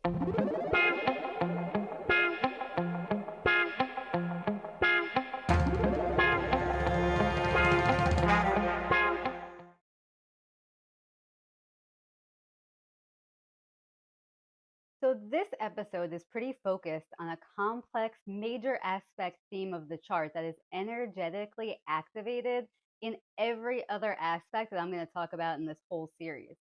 So, this episode is pretty focused on a complex, major aspect theme of the chart that is energetically activated in every other aspect that I'm going to talk about in this whole series.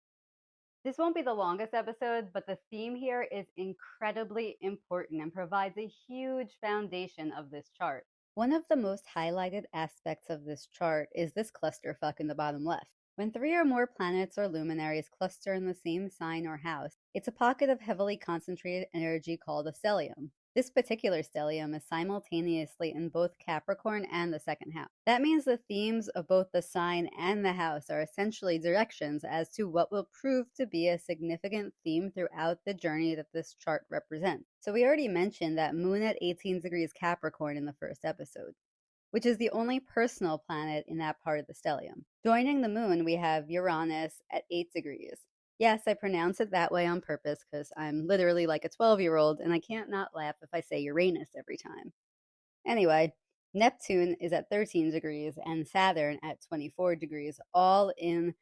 This won't be the longest episode, but the theme here is incredibly important and provides a huge foundation of this chart. One of the most highlighted aspects of this chart is this clusterfuck in the bottom left. When three or more planets or luminaries cluster in the same sign or house, it's a pocket of heavily concentrated energy called a stellium. This particular stellium is simultaneously in both Capricorn and the second house. That means the themes of both the sign and the house are essentially directions as to what will prove to be a significant theme throughout the journey that this chart represents. So we already mentioned that Moon at 18 degrees Capricorn in the first episode, which is the only personal planet in that part of the stellium. Joining the moon, we have Uranus at 8 degrees. Yes, I pronounce it that way on purpose because I'm literally like a 12-year-old and I can't not laugh if I say Uranus every time. Anyway, Neptune is at 13 degrees and Saturn at 24 degrees, all in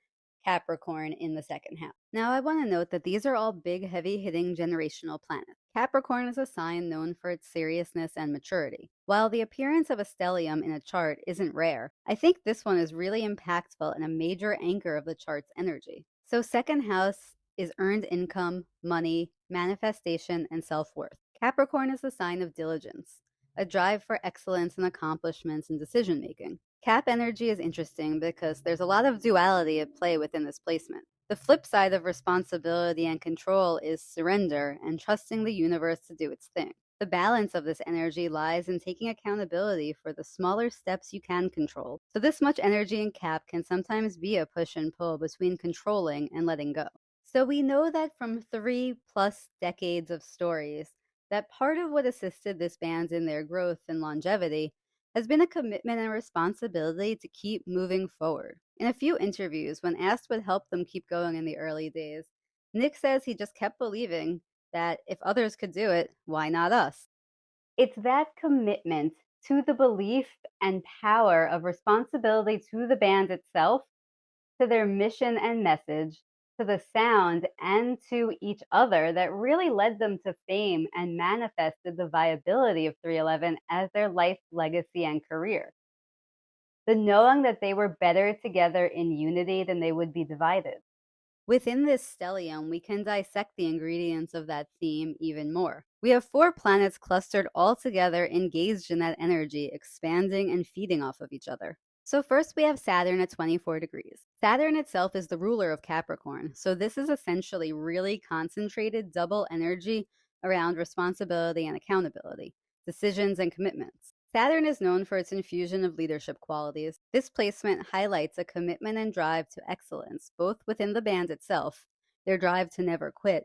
Capricorn in the second house. Now, I want to note that these are all big, heavy-hitting generational planets. Capricorn is a sign known for its seriousness and maturity. While the appearance of a stellium in a chart isn't rare, I think this one is really impactful and a major anchor of the chart's energy. So second house is earned income, money, manifestation, and self-worth. Capricorn is the sign of diligence, a drive for excellence and accomplishments in decision making. Cap energy is interesting because there's a lot of duality at play within this placement. The flip side of responsibility and control is surrender and trusting the universe to do its thing. The balance of this energy lies in taking accountability for the smaller steps you can control. So this much energy in Cap can sometimes be a push and pull between controlling and letting go. So we know that from 3+ decades of stories, that part of what assisted this band in their growth and longevity has been a commitment and responsibility to keep moving forward. In a few interviews, when asked what helped them keep going in the early days, Nick says he just kept believing that if others could do it, why not us? It's that commitment to the belief and power of responsibility to the band itself, to their mission and message, to the sound, and to each other that really led them to fame and manifested the viability of 311 as their life legacy and career. The knowing that they were better together in unity than they would be divided. Within this stellium, we can dissect the ingredients of that theme even more. We have 4 planets clustered all together, engaged in that energy, expanding and feeding off of each other. So first we have Saturn at 24 degrees. Saturn itself is the ruler of Capricorn, so this is essentially really concentrated double energy around responsibility and accountability, decisions and commitments. Saturn is known for its infusion of leadership qualities. This placement highlights a commitment and drive to excellence, both within the band itself, their drive to never quit,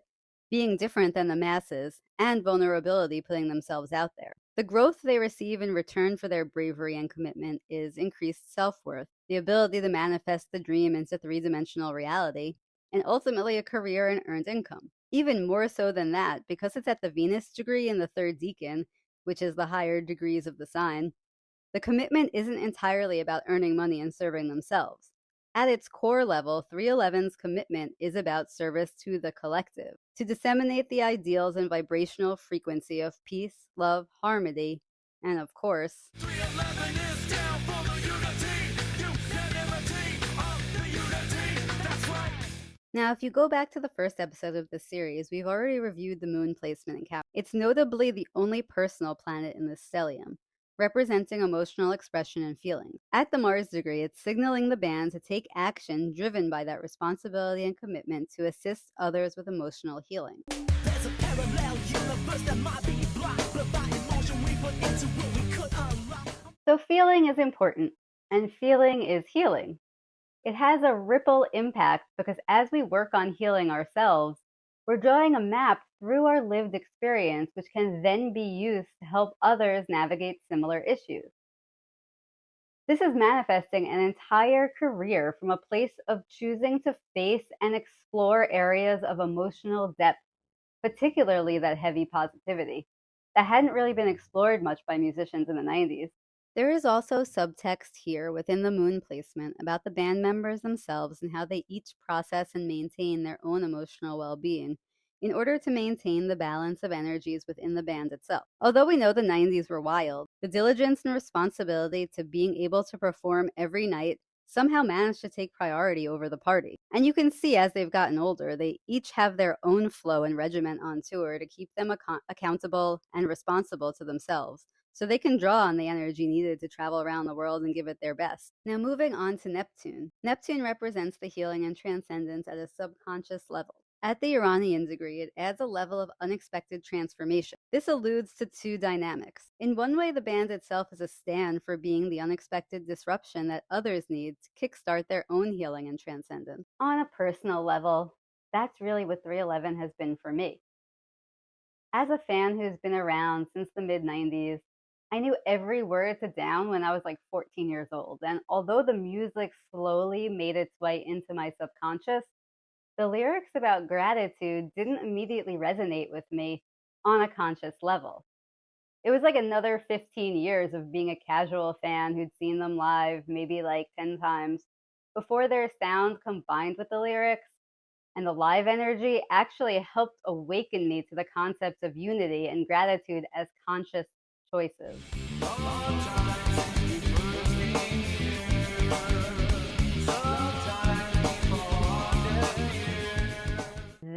being different than the masses, and vulnerability, putting themselves out there. The growth they receive in return for their bravery and commitment is increased self-worth, the ability to manifest the dream into three-dimensional reality, and ultimately a career and earned income. Even more so than that, because it's at the Venus degree in the third decan, which is the higher degrees of the sign, the commitment isn't entirely about earning money and serving themselves. At its core level, 311's commitment is about service to the collective, to disseminate the ideals and vibrational frequency of peace, love, harmony, and of course, 311 is down for the unity of the unity. That's right. Now, if you go back to the first episode of this series, we've already reviewed the moon placement in Cap. It's notably the only personal planet in this stellium, representing emotional expression and feelings. At the Mars degree, it's signaling the band to take action driven by that responsibility and commitment to assist others with emotional healing. There's a parallel universe that might be blocked, but by emotion we put into it we could unlock. So feeling is important, and feeling is healing. It has a ripple impact because as we work on healing ourselves, we're drawing a map through our lived experience, which can then be used to help others navigate similar issues. This is manifesting an entire career from a place of choosing to face and explore areas of emotional depth particularly that heavy positivity that hadn't really been explored much by musicians in the 90s. There is also subtext here within the moon placement about the band members themselves and how they each process and maintain their own emotional well being in order to maintain the balance of energies within the band itself. Although we know the 90s were wild, the diligence and responsibility to being able to perform every night somehow managed to take priority over the party. And you can see as they've gotten older, they each have their own flow and regiment on tour to keep them accountable and responsible to themselves, so they can draw on the energy needed to travel around the world and give it their best. Now, moving on to Neptune. Neptune represents the healing and transcendence at a subconscious level. At the Uranian degree, it adds a level of unexpected transformation. This alludes to two dynamics. In one way, the band itself is a stand for being the unexpected disruption that others need to kickstart their own healing and transcendence. On a personal level, that's really what 311 has been for me. As a fan who's been around since the mid 90s, I knew every word to down when I was like 14 years old. And although the music slowly made its way into my subconscious, the lyrics about gratitude didn't immediately resonate with me on a conscious level. It was like another 15 years of being a casual fan who'd seen them live maybe like 10 times before their sound combined with the lyrics and the live energy actually helped awaken me to the concepts of unity and gratitude as conscious choices.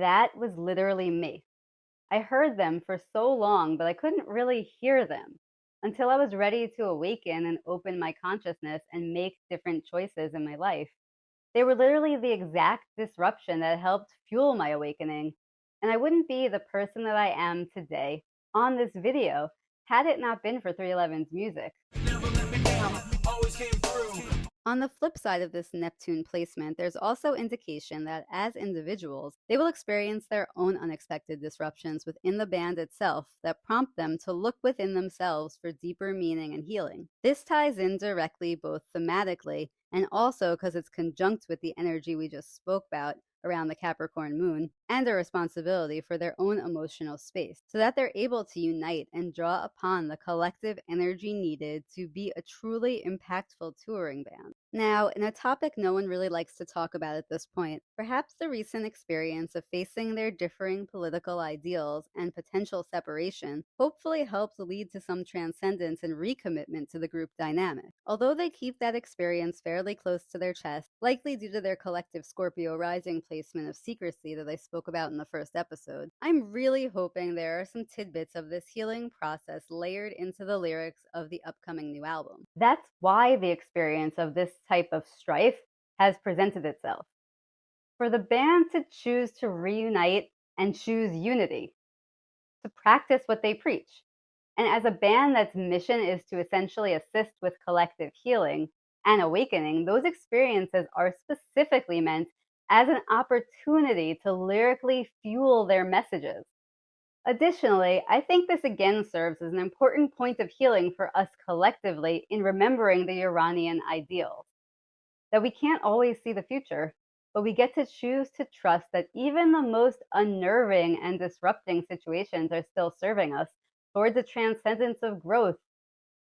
That was literally me. I heard them for so long, but I couldn't really hear them until I was ready to awaken and open my consciousness and make different choices in my life. They were literally the exact disruption that helped fuel my awakening. And I wouldn't be the person that I am today on this video had it not been for 311's music. Never let me down, always came through. On the flip side of this Neptune placement, there's also indication that as individuals, they will experience their own unexpected disruptions within the band itself that prompt them to look within themselves for deeper meaning and healing. This ties in directly both thematically and also because it's conjunct with the energy we just spoke about around the Capricorn moon, and a responsibility for their own emotional space, so that they're able to unite and draw upon the collective energy needed to be a truly impactful touring band. Now, in a topic no one really likes to talk about at this point, perhaps the recent experience of facing their differing political ideals and potential separation hopefully helps lead to some transcendence and recommitment to the group dynamic. Although they keep that experience fairly close to their chest, likely due to their collective Scorpio rising placement of secrecy that I spoke about in the first episode, I'm really hoping there are some tidbits of this healing process layered into the lyrics of the upcoming new album. That's why the experience of this type of strife has presented itself. For the band to choose to reunite and choose unity, to practice what they preach. And as a band that's mission is to essentially assist with collective healing and awakening, those experiences are specifically meant as an opportunity to lyrically fuel their messages. Additionally, I think this again serves as an important point of healing for us collectively in remembering the Uranian ideals. That we can't always see the future, but we get to choose to trust that even the most unnerving and disrupting situations are still serving us towards a transcendence of growth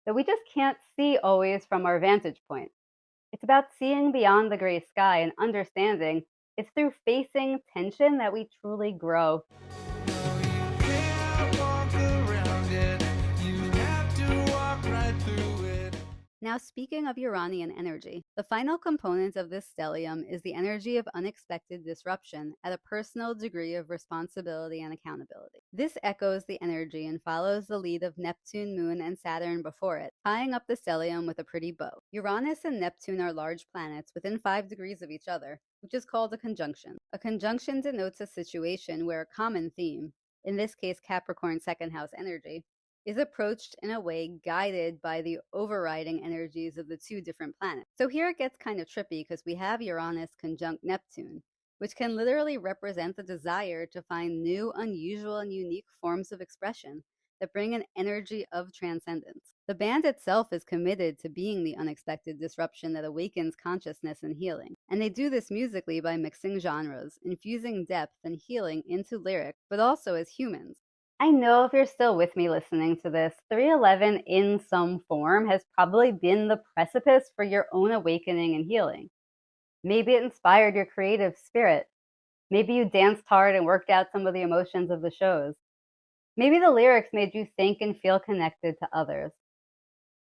that we just can't see always from our vantage point. It's about seeing beyond the gray sky and understanding it's through facing tension that we truly grow. Now, speaking of Uranian energy, the final component of this stellium is the energy of unexpected disruption at a personal degree of responsibility and accountability. This echoes the energy and follows the lead of Neptune, Moon, and Saturn before it, tying up the stellium with a pretty bow. Uranus and Neptune are large planets within 5 degrees of each other, which is called a conjunction. A conjunction denotes a situation where a common theme, in this case Capricorn second house energy, is approached in a way guided by the overriding energies of the two different planets. So here it gets kind of trippy because we have Uranus conjunct Neptune, which can literally represent the desire to find new, unusual, and unique forms of expression that bring an energy of transcendence. The band itself is committed to being the unexpected disruption that awakens consciousness and healing. And they do this musically by mixing genres, infusing depth and healing into lyrics, but also as humans. I know if you're still with me listening to this, 311 in some form has probably been the precipice for your own awakening and healing. Maybe it inspired your creative spirit. Maybe you danced hard and worked out some of the emotions of the shows. Maybe the lyrics made you think and feel connected to others.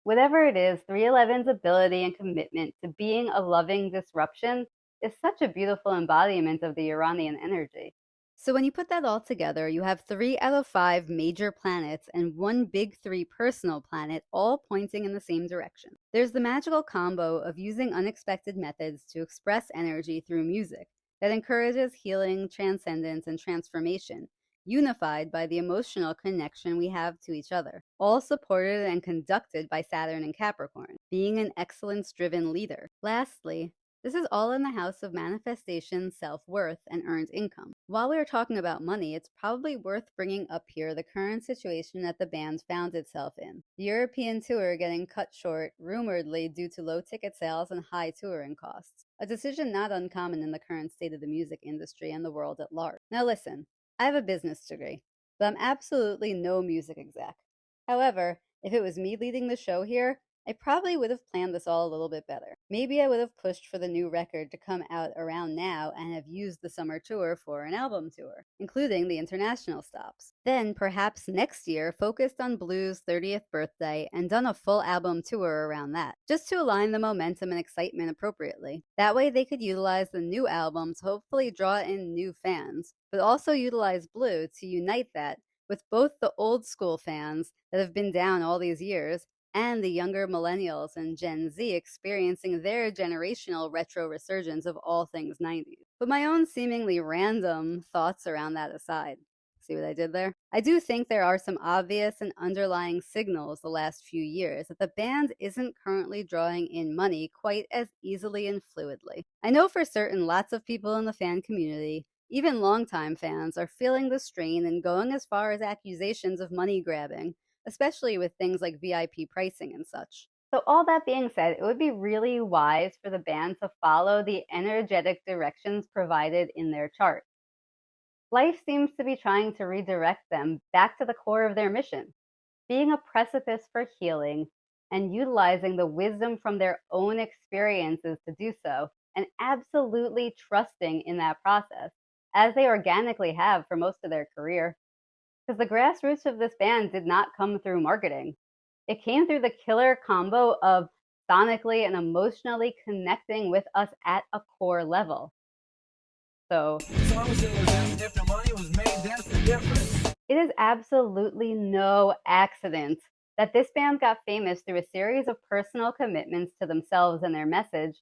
Whatever it is, 311's ability and commitment to being a loving disruption is such a beautiful embodiment of the Uranian energy. So when you put that all together, you have 3 out of 5 major planets and 1 big 3 personal planet all pointing in the same direction. There's the magical combo of using unexpected methods to express energy through music that encourages healing, transcendence, and transformation, unified by the emotional connection we have to each other, all supported and conducted by Saturn and Capricorn, being an excellence-driven leader. Lastly, this is all in the house of manifestation, self-worth, and earned income. While we are talking about money, it's probably worth bringing up here the current situation that the band found itself in. The European tour getting cut short, rumoredly due to low ticket sales and high touring costs, a decision not uncommon in the current state of the music industry and the world at large. Now listen, I have a business degree, but I'm absolutely no music exec. However, if it was me leading the show here, I probably would have planned this all a little bit better. Maybe I would have pushed for the new record to come out around now and have used the summer tour for an album tour, including the international stops. Then, perhaps next year, focused on Blue's 30th birthday and done a full album tour around that, just to align the momentum and excitement appropriately. That way they could utilize the new album to hopefully draw in new fans, but also utilize Blue to unite that with both the old school fans that have been down all these years and the younger millennials and Gen Z experiencing their generational retro resurgence of all things 90s. But my own seemingly random thoughts around that aside. See what I did there? I do think there are some obvious and underlying signals the last few years that the band isn't currently drawing in money quite as easily and fluidly. I know for certain lots of people in the fan community, even longtime fans, are feeling the strain and going as far as accusations of money grabbing, especially with things like VIP pricing and such. So all that being said, it would be really wise for the band to follow the energetic directions provided in their chart. Life seems to be trying to redirect them back to the core of their mission, being a precipice for healing and utilizing the wisdom from their own experiences to do so, and absolutely trusting in that process, as they organically have for most of their career. Because the grassroots of this band did not come through marketing. It came through the killer combo of sonically and emotionally connecting with us at a core level. So, if the money was made, that's the difference. It is absolutely no accident that this band got famous through a series of personal commitments to themselves and their message,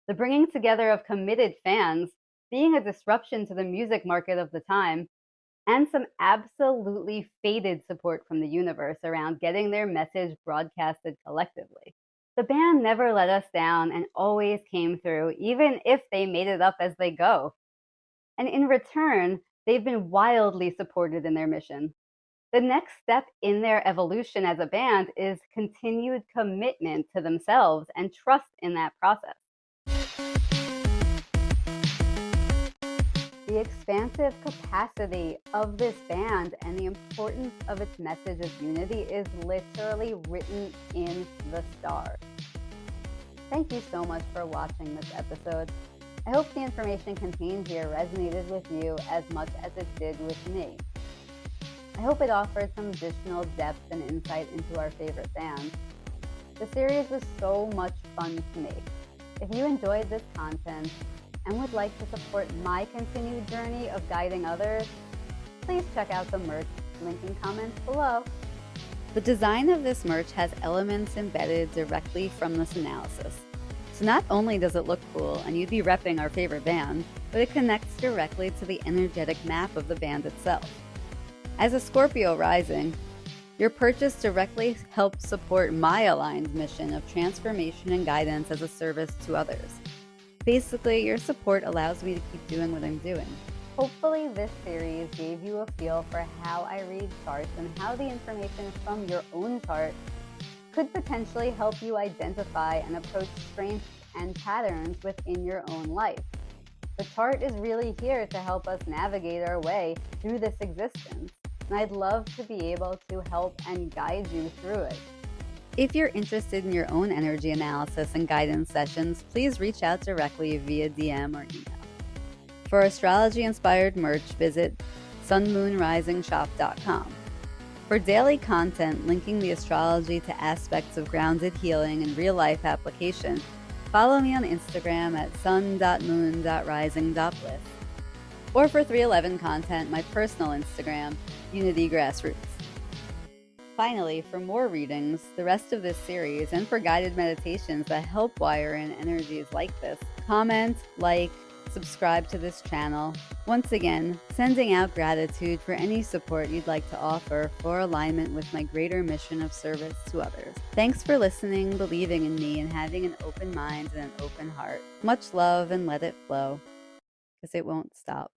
the bringing together of committed fans, being a disruption to the music market of the time, and some absolutely fated support from the universe around getting their message broadcasted collectively. The band never let us down and always came through, even if they made it up as they go. And in return, they've been wildly supported in their mission. The next step in their evolution as a band is continued commitment to themselves and trust in that process. The expansive capacity of this band and the importance of its message of unity is literally written in the stars. Thank you so much for watching this episode. I hope the information contained here resonated with you as much as it did with me. I hope it offered some additional depth and insight into our favorite band. The series was so much fun to make. If you enjoyed this content and would like to support my continued journey of guiding others, please check out the merch, link in comments below. The design of this merch has elements embedded directly from this analysis. So not only does it look cool and you'd be repping our favorite band, but it connects directly to the energetic map of the band itself. As a Scorpio rising, your purchase directly helps support my aligned mission of transformation and guidance as a service to others. Basically, your support allows me to keep doing what I'm doing. Hopefully this series gave you a feel for how I read charts and how the information from your own chart could potentially help you identify and approach strengths and patterns within your own life. The chart is really here to help us navigate our way through this existence, and I'd love to be able to help and guide you through it. If you're interested in your own energy analysis and guidance sessions, please reach out directly via DM or email. For astrology-inspired merch, visit sunmoonrisingshop.com. For daily content linking the astrology to aspects of grounded healing and real-life application, follow me on Instagram at sun.moon.rising.bliss. Or for 311 content, my personal Instagram, Unity Grassroots. Finally, for more readings, the rest of this series, and for guided meditations that help wire in energies like this, comment, like, subscribe to this channel. Once again, sending out gratitude for any support you'd like to offer for alignment with my greater mission of service to others. Thanks for listening, believing in me, and having an open mind and an open heart. Much love, and let it flow, because it won't stop.